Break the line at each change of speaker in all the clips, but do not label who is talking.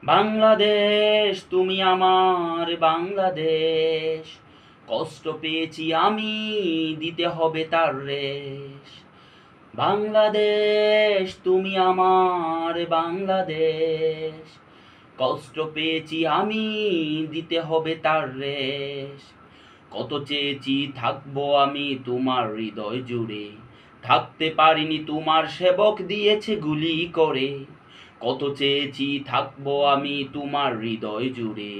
বাংলাদেশ তুমি আমার বাংলাদেশ, কষ্ট পেয়েছি আমি, দিতে হবে তার রেশ। বাংলাদেশ তুমি আমার বাংলাদেশ, কষ্ট পেয়েছি আমি, দিতে হবে তার রেশ। কত চেয়েছি থাকবো আমি তোমার হৃদয় জুড়ে, থাকতে পারিনি তোমার সেবক দিয়েছে গুলি করে। কত চেয়েছি থাকবো আমি তোমার হৃদয় জুড়ে,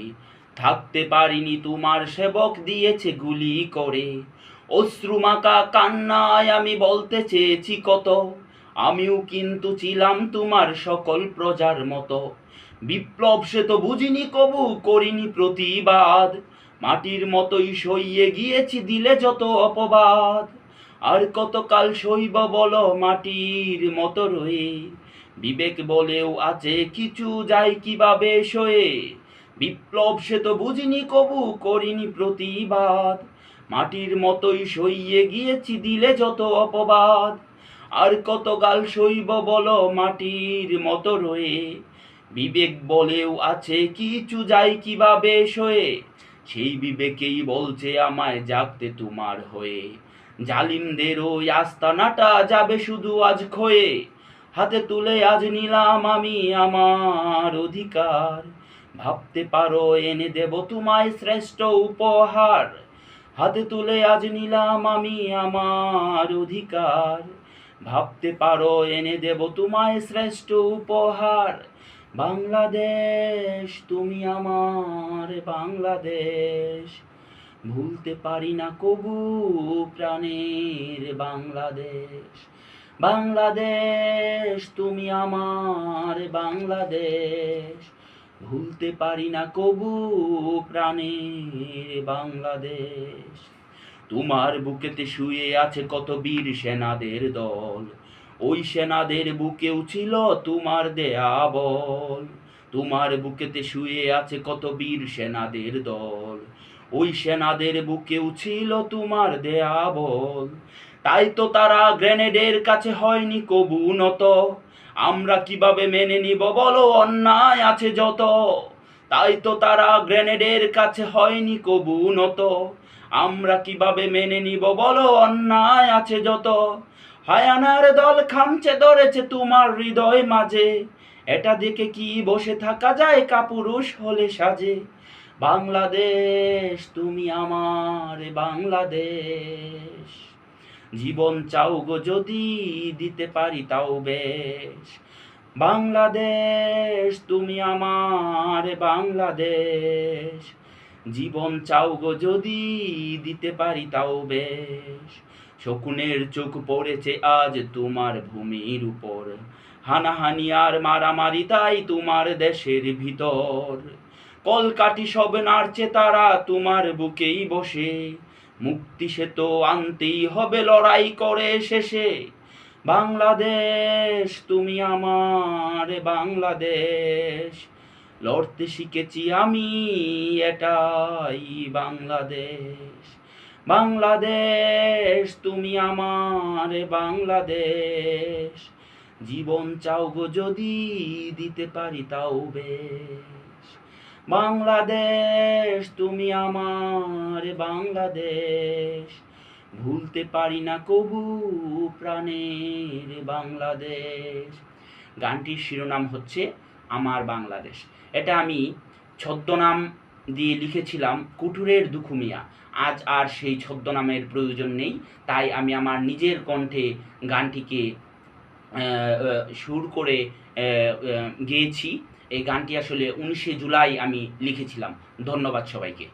থাকতে পারিনি তোমার সেবক দিয়েছে গুলি করে। অশ্রুমাখা কান্নায় আমি বলতে চেয়েছি কত, আমিও কিন্তু ছিলাম তোমার সকল প্রজার মতো। বিপ্লব সে তো বুঝিনি কবু, করিনি প্রতিবাদ, মাটির মতোই সইয়ে গিয়েছি দিলে যত অপবাদ। আর কতকাল সইব বলো মাটির মতো রয়ে, বিবেক বলেও আছে কিছু যায় কিভাবে সয়ে। বিপ্লব সে তো বুঝিনি কবু, করিনি প্রতিবাদ, মাটির মতোই সইয়ে গিয়েছি দিলে যত অপবাদ। আর কতকাল সইব বলো মাটির মতো রয়ে, বিবেক বলেও আছে কিছু যায় কিভাবে সয়ে। সেই বিবেকেই বলছে আমায় জাগতে তোমার হয়ে, জালিমদের ওই আস্তানাটা যাবে শুধু আজ ক্ষয়ে। হাতে তুলে আজ নিলাম আমি আমার অধিকার, ভাবতে পারো এনে দেব তোমায় শ্রেষ্ঠ উপহার। হাতে তুলে আজ নিলাম আমি আমার অধিকার, ভাবতে পারো এনে দেব তোমায় শ্রেষ্ঠ উপহার। বাংলাদেশ তুমি আমার বাংলাদেশ, ভুলতে পারি না কবু প্রাণের বাংলাদেশ। বাংলাদেশ তুমি আমার বাংলাদেশ, ভুলতে পারি না কবু প্রাণের বাংলাদেশ। তোমার বুকেতে শুয়ে আছে কত বীর সেনাদের দল, ওই সেনাদের বুকেও ছিল তোমার দেয়া বল। তোমার বুকেতে শুয়ে আছে কত বীর সেনাদের দল, ওই সেনাদের বুকেও ছিল তোমার দেয়া বল। তাই তো তারা গ্রেনেডের কাছে হয়নি কবু নত, আমরা কিভাবে মেনে নিব বলো অন্যায় আছে যত। তাই তো তারা গ্রেনেডের কাছে হয়নি কবু নত, আমরা কিভাবে মেনে নিব বলো অন্যায় আছে যত। হায়ানার দল খামচে ধরেছে তোমার হৃদয় মাঝে, এটা দেখে কি বসে থাকা যায় কাপুরুষ হলে সাজে। বাংলাদেশ তুমি আমার বাংলাদেশ, জীবন চাও গো যদি দিতে পারি তাও বেশ। বাংলাদেশ তুমি আমার বাংলাদেশ, জীবন চাও গো যদি দিতে পারি তাও বেশ। শকুনের চোখ পড়েছে আজ তোমার ভূমির উপর, হানাহানি আর মারামারি তাই তোমার দেশের ভিতর। কলকাঠি সব নাড়ছে তারা তোমার বুকেই বসে, মুক্তি সে তো আনতেই হবে লড়াই করে শেষে। বাংলাদেশ তুমি আমার বাংলাদেশ, লড়তে শিখেছি আমি এটাই বাংলাদেশ। বাংলাদেশ তুমি আমার বাংলাদেশ, জীবন চাও গো যদি দিতে পারি তাও বেশ। বাংলাদেশ তুমি আমার বাংলাদেশ, ভুলতে পারি না কবু প্রাণের বাংলাদেশ। গানটির শিরোনাম হচ্ছে আমার বাংলাদেশ। এটা আমি ছদ্মনাম দিয়ে লিখেছিলাম কুটুরের দুখু মিয়া। আজ আর সেই ছদ্মনামের প্রয়োজন নেই, তাই আমি আমার নিজের কণ্ঠে গানটিকে সুর করে গেয়েছি। এই গানটি আসলে 19শে জুলাই আমি লিখেছিলাম। ধন্যবাদ সবাইকে।